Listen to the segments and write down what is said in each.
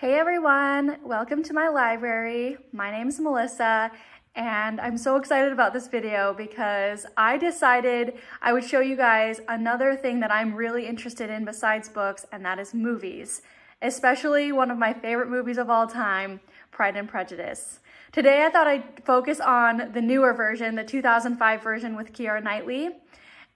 Hey everyone, welcome to my library. My name is Melissa and I'm so excited about this video because I decided I would show you guys another thing that I'm really interested in besides books, and that is movies, especially one of my favorite movies of all time, Pride and Prejudice. Today I thought I'd focus on the newer version, the 2005 version with Keira Knightley,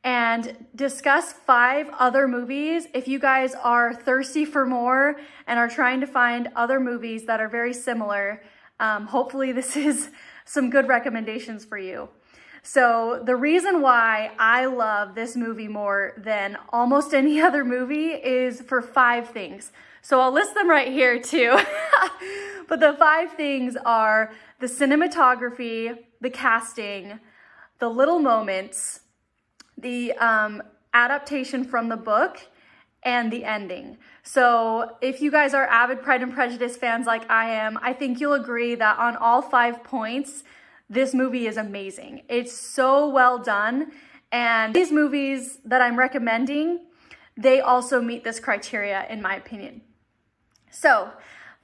and discuss 5 other movies if you guys are thirsty for more and are trying to find other movies that are very similar. Hopefully this is some good recommendations for you. So the reason why I love this movie more than almost any other movie is for 5 things. So I'll list them right here too. But the 5 things are the cinematography, the casting, the little moments, the adaptation from the book, and the ending. So if you guys are avid Pride and Prejudice fans like I am, I think you'll agree that on all 5 points, this movie is amazing. It's so well done, and these movies that I'm recommending, they also meet this criteria in my opinion. So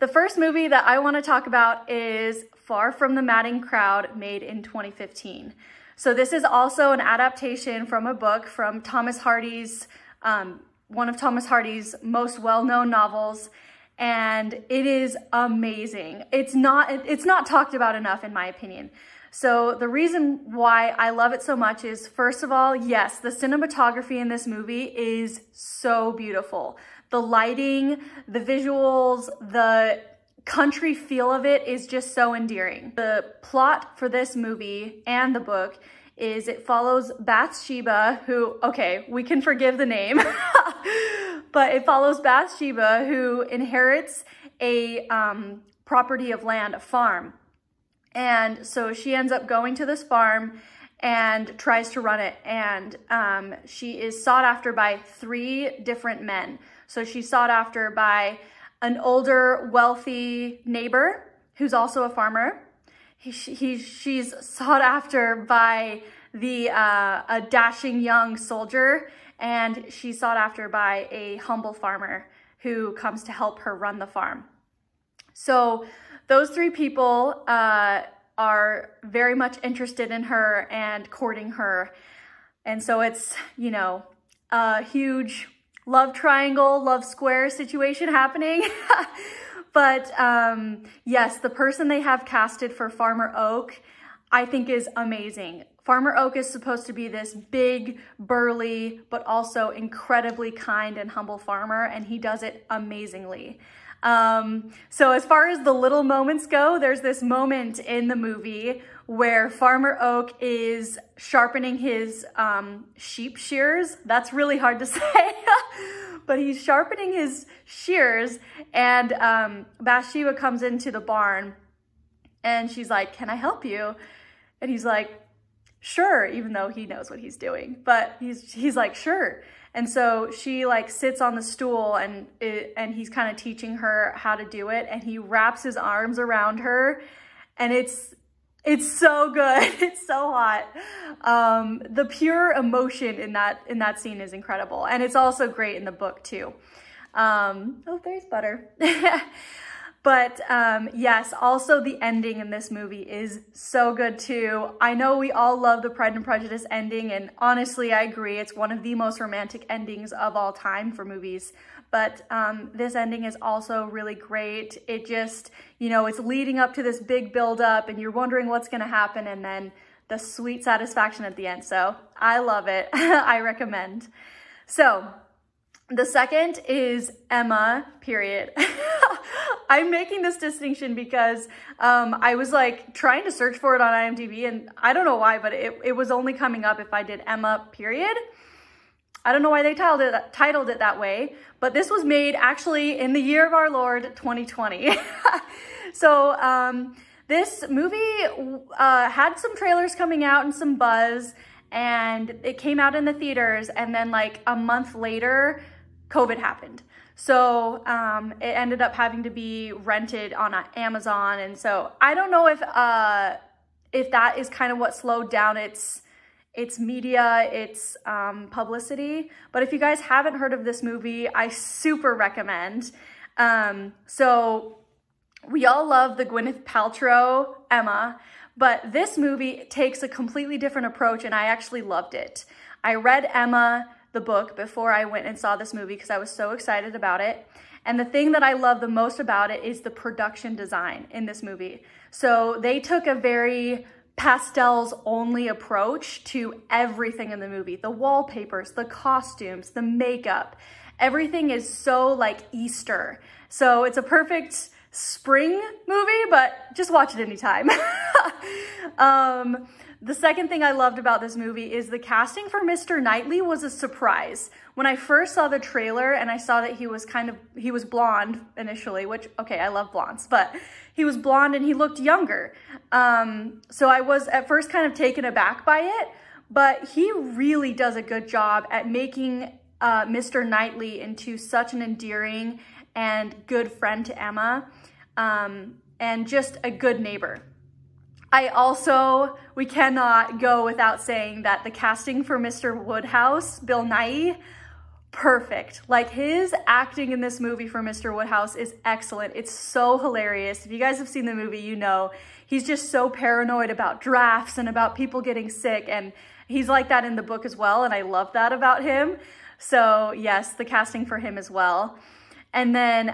the first movie that I want to talk about is Far From the Madding Crowd, made in 2015. So this is also an adaptation from a book from Thomas Hardy's, one of Thomas Hardy's most well-known novels, and it is amazing. It's not talked about enough in my opinion. So the reason why I love it so much is, first of all, yes, the cinematography in this movie is so beautiful. The lighting, the visuals, the country feel of it is just so endearing. The plot for this movie and the book is it follows Bathsheba, who, okay, we can forgive the name, but it follows Bathsheba, who inherits a property of land, a farm. And so she ends up going to this farm and tries to run it. And she is sought after by 3 different men. So she's sought after by an older, wealthy neighbor who's also a farmer. She's sought after by a dashing young soldier, and she's sought after by a humble farmer who comes to help her run the farm. So those 3 people are very much interested in her and courting her. And so it's, you know, a huge love triangle, love square situation happening. But yes, the person they have casted for Farmer Oak, I think is amazing. Farmer Oak is supposed to be this big, burly, but also incredibly kind and humble farmer, and he does it amazingly. So as far as the little moments go, there's this moment in the movie where Farmer Oak is sharpening his sheep shears. That's really hard to say, but he's sharpening his shears, and Bathsheba comes into the barn and she's like, "Can I help you?" And he's like, "Sure," even though he knows what he's doing, but he's like, "Sure." And so she like sits on the stool, and he's kind of teaching her how to do it, and he wraps his arms around her, and it's so good. It's so hot. The pure emotion in that scene is incredible, and it's also great in the book too. Oh, there's butter. But yes, also the ending in this movie is so good too. I know we all love the Pride and Prejudice ending, and honestly, I agree. It's one of the most romantic endings of all time for movies. But this ending is also really great. It just, you know, it's leading up to this big buildup, and you're wondering what's gonna happen, and then the sweet satisfaction at the end. So I love it. I recommend. So the second is Emma, period. I'm making this distinction because I was like trying to search for it on IMDb, and I don't know why, but it was only coming up if I did Emma, period. I don't know why they titled it that way, but this was made actually in the year of our Lord, 2020. So this movie had some trailers coming out and some buzz, and it came out in the theaters, and then like a month later, COVID happened. So it ended up having to be rented on Amazon. And so I don't know if that is kind of what slowed down its media, its publicity. But if you guys haven't heard of this movie, I super recommend. So we all love the Gwyneth Paltrow Emma, but this movie takes a completely different approach, and I actually loved it. I read Emma, the book, before I went and saw this movie because I was so excited about it. And the thing that I love the most about it is the production design in this movie. So they took a very pastels only approach to everything in the movie. The wallpapers, the costumes, the makeup, everything is so like Easter. So it's a perfect spring movie, but just watch it anytime. The second thing I loved about this movie is the casting for Mr. Knightley was a surprise. When I first saw the trailer and I saw that he was blonde initially, which, okay, I love blondes, but he was blonde and he looked younger. So I was at first kind of taken aback by it, but he really does a good job at making Mr. Knightley into such an endearing and good friend to Emma, and just a good neighbor. We cannot go without saying that the casting for Mr. Woodhouse, Bill Nighy, perfect. Like, his acting in this movie for Mr. Woodhouse is excellent. It's so hilarious. If you guys have seen the movie, you know, he's just so paranoid about drafts and about people getting sick, and he's like that in the book as well, and I love that about him. So yes, the casting for him as well. And then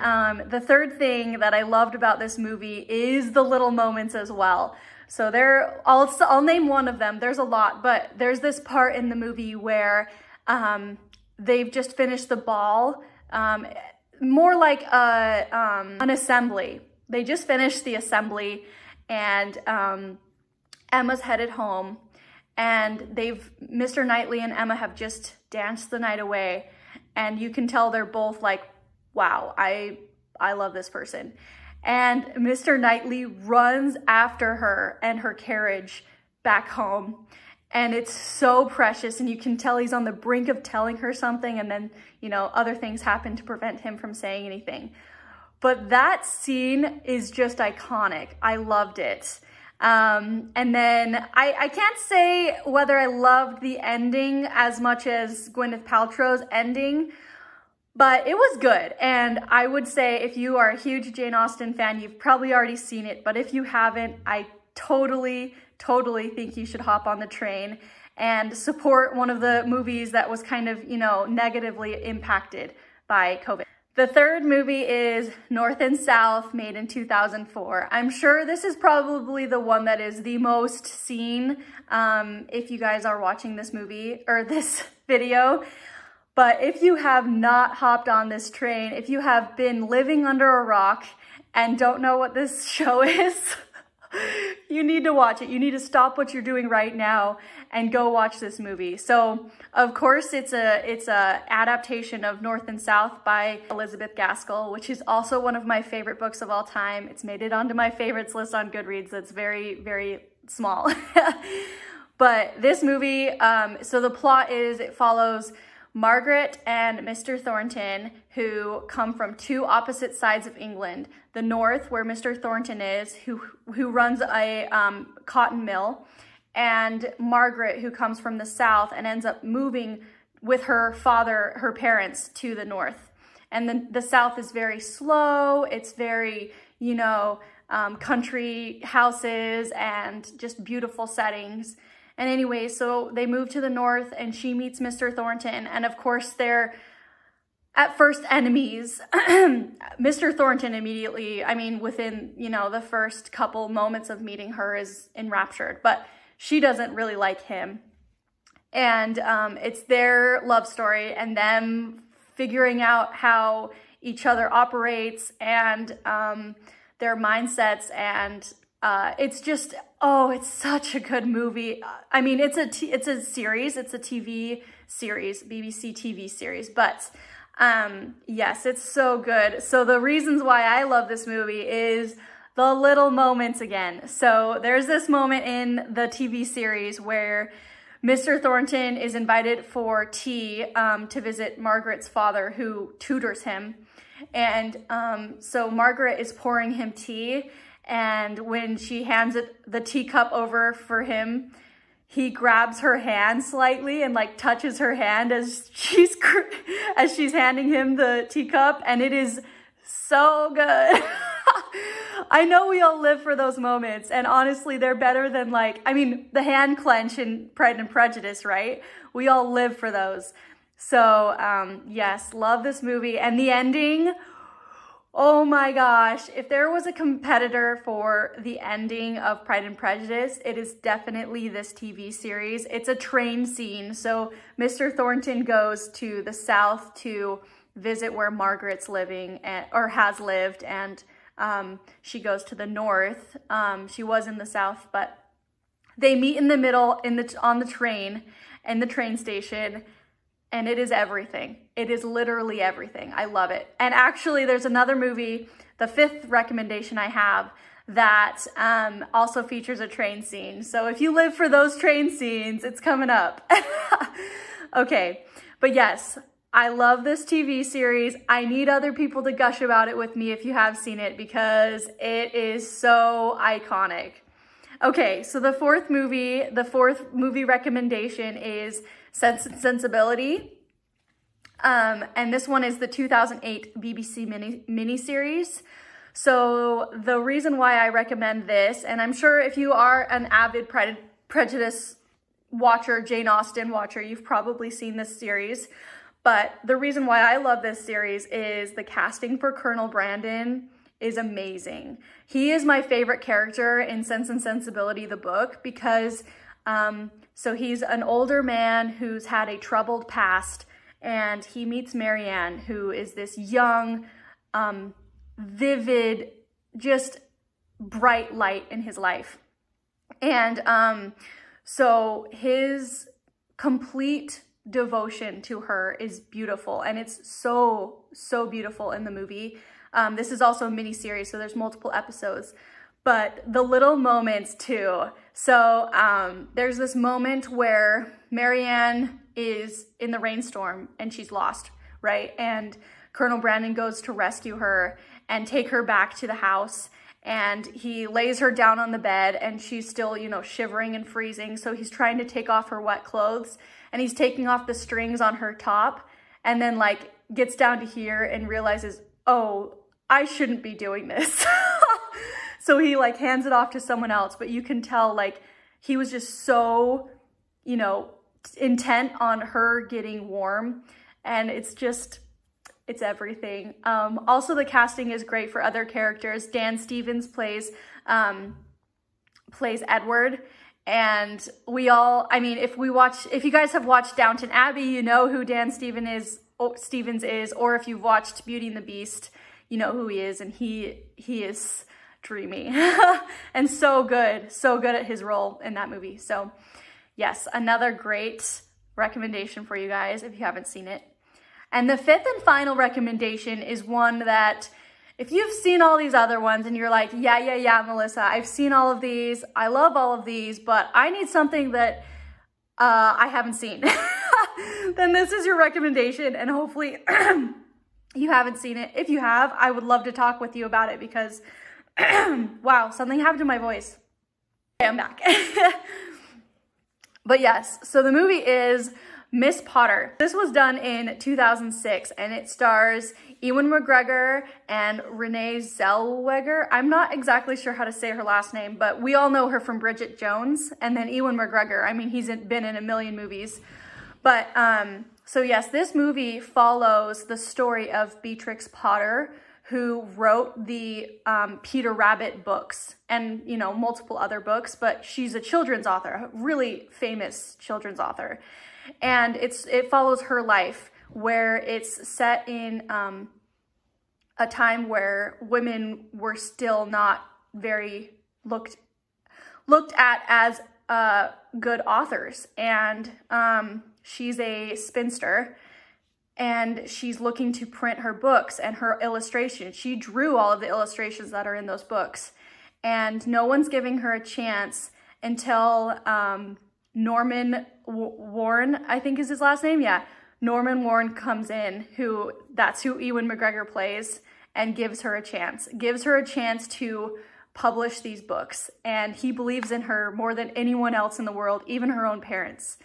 the third thing that I loved about this movie is the little moments as well. So I'll name one of them. There's a lot, but there's this part in the movie where they've just finished the ball, more like an assembly. They just finished the assembly, and Emma's headed home, and Mr. Knightley and Emma have just danced the night away, and you can tell they're both like, wow, I love this person. And Mr. Knightley runs after her and her carriage back home. And it's so precious, and you can tell he's on the brink of telling her something, and then, you know, other things happen to prevent him from saying anything. But that scene is just iconic. I loved it. And then I can't say whether I loved the ending as much as Gwyneth Paltrow's ending, but it was good. And I would say if you are a huge Jane Austen fan, you've probably already seen it. But if you haven't, I totally think you should hop on the train and support one of the movies that was kind of, you know, negatively impacted by COVID. The third movie is North and South, made in 2004. I'm sure this is probably the one that is the most seen if you guys are watching this movie or this video. But if you have not hopped on this train, if you have been living under a rock and don't know what this show is, you need to watch it. You need to stop what you're doing right now and go watch this movie. So, of course, it's a adaptation of North and South by Elizabeth Gaskell, which is also one of my favorite books of all time. It's made it onto my favorites list on Goodreads. That's very, very small. But this movie, so the plot is it follows Margaret and Mr. Thornton, who come from two opposite sides of England. The north, where Mr. Thornton is, who runs a cotton mill, and Margaret, who comes from the south and ends up moving with her parents to the north. And the south is very slow. It's very, you know, country houses and just beautiful settings. And anyway, so they move to the north and she meets Mr. Thornton. And of course, they're at first enemies. Mr. Thornton immediately, I mean, within, you know, the first couple moments of meeting her is enraptured, but she doesn't really like him. And it's their love story and them figuring out how each other operates and their mindsets, and it's just, oh, it's such a good movie. I mean, it's a series, it's a TV series, BBC TV series, but yes, it's so good. So the reasons why I love this movie is the little moments again. So there's this moment in the TV series where Mr. Thornton is invited for tea to visit Margaret's father, who tutors him. And so Margaret is pouring him tea, and when she hands the teacup over for him, he grabs her hand slightly and like touches her hand as she's handing him the teacup, and it is So good. I know we all live for those moments, and honestly, they're better than like, I mean, the hand clench in Pride and Prejudice, right? We all live for those. So, yes, love this movie. And the ending, oh my gosh, if there was a competitor for the ending of Pride and Prejudice, it is definitely this TV series. It's a train scene. So Mr. Thornton goes to the South to visit where Margaret's living or has lived, and she goes to the North. She was in the South, but they meet in the middle on the train, in the train station, and it is everything. It is literally everything. I love it. And actually, there's another movie, the 5th recommendation I have, that also features a train scene. So if you live for those train scenes, it's coming up. Okay, but yes, I love this TV series. I need other people to gush about it with me if you have seen it, because it is so iconic. Okay, so the fourth movie recommendation is Sense and Sensibility. And this one is the 2008 BBC miniseries. So the reason why I recommend this, and I'm sure if you are an avid Pride and Prejudice watcher, Jane Austen watcher, you've probably seen this series. But the reason why I love this series is the casting for Colonel Brandon is amazing. He is my favorite character in Sense and Sensibility, the book, because so he's an older man who's had a troubled past, and he meets Marianne, who is this young, vivid, just bright light in his life. And so his complete devotion to her is beautiful, and it's so beautiful in the movie. This is also a mini series, so there's multiple episodes, but the little moments too. So there's this moment where Marianne is in the rainstorm and she's lost, right? And Colonel Brandon goes to rescue her and take her back to the house, and he lays her down on the bed, and she's still, you know, shivering and freezing. So he's trying to take off her wet clothes, and he's taking off the strings on her top, and then like gets down to here and realizes, oh, I shouldn't be doing this. So he like hands it off to someone else, but you can tell like he was just so, you know, intent on her getting warm, and it's everything. Also, the casting is great for other characters. Dan Stevens plays Edward, and we all, I mean, if you guys have watched Downton Abbey, you know who Dan Stevens is, or if you've watched Beauty and the Beast, you know who he is, and he is dreamy and so good at his role in that movie. So yes, another great recommendation for you guys if you haven't seen it. And the 5th and final recommendation is one that if you've seen all these other ones and you're like, yeah, Melissa, I've seen all of these, I love all of these, but I need something that I haven't seen, then this is your recommendation, and hopefully you haven't seen it. If you have, I would love to talk with you about it, because wow, something happened to my voice. Okay, I'm back. But yes, so the movie is Miss Potter. This was done in 2006, and it stars Ewan McGregor and Renee Zellweger. I'm not exactly sure how to say her last name, but we all know her from Bridget Jones. And then Ewan McGregor, I mean, he's been in a million movies. But so yes, this movie follows the story of Beatrix Potter, who wrote the Peter Rabbit books and, you know, multiple other books, but she's a children's author, a really famous children's author. And it follows her life, where it's set in a time where women were still not very looked at as good authors. And she's a spinster, and she's looking to print her books and her illustrations. She drew all of the illustrations that are in those books, and no one's giving her a chance until Norman Warren, I think is his last name, yeah. Norman Warren comes in, that's who Ewan McGregor plays, and gives her a chance to publish these books. And he believes in her more than anyone else in the world, even her own parents.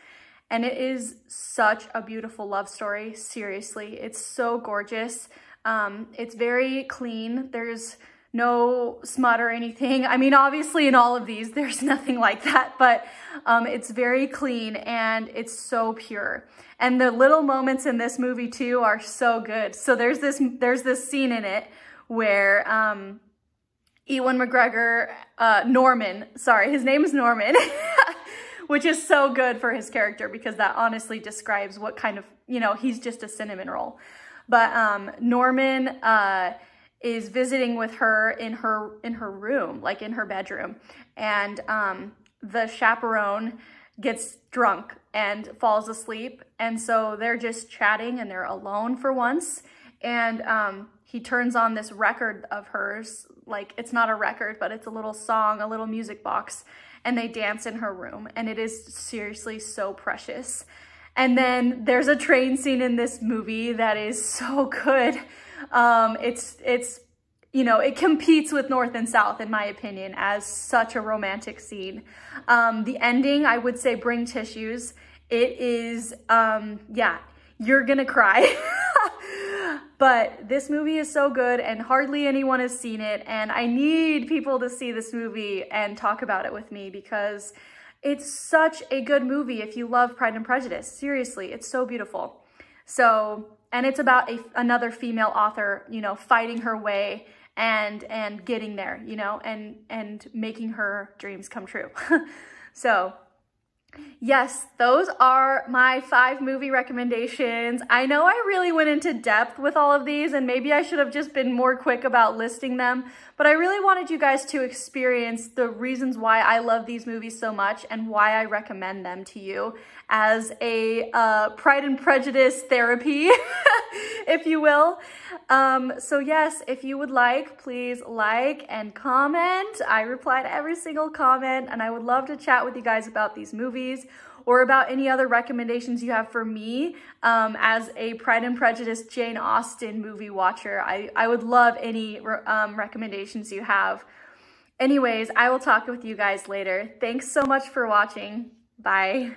And it is such a beautiful love story, seriously. It's so gorgeous. It's very clean. There's no smut or anything. I mean, obviously in all of these, there's nothing like that, but it's very clean and it's so pure. And the little moments in this movie too are so good. So there's this scene in it where Ewan McGregor, Norman, sorry, his name is Norman, which is so good for his character because that honestly describes what kind of, you know, he's just a cinnamon roll. But Norman is visiting with her in her room, like in her bedroom, and the chaperone gets drunk and falls asleep, and so they're just chatting and they're alone for once, and he turns on this record of hers, like it's not a record, but it's a little song, a little music box, and they dance in her room, and it is seriously so precious. And then there's a train scene in this movie that is so good. It's you know, it competes with North and South, in my opinion, as such a romantic scene. The ending, I would say bring tissues. It is, yeah, you're gonna cry. But this movie is so good and hardly anyone has seen it. And I need people to see this movie and talk about it with me because it's such a good movie if you love Pride and Prejudice. Seriously, it's so beautiful. So, and it's about another female author, you know, fighting her way and getting there, you know, and making her dreams come true. So yes, those are my 5 movie recommendations. I know I really went into depth with all of these and maybe I should have just been more quick about listing them, but I really wanted you guys to experience the reasons why I love these movies so much and why I recommend them to you as a Pride and Prejudice therapy, if you will. So yes, if you would like, please like and comment. I reply to every single comment and I would love to chat with you guys about these movies or about any other recommendations you have for me as a Pride and Prejudice Jane Austen movie watcher. I would love any recommendations you have. Anyways, I will talk with you guys later. Thanks so much for watching. Bye.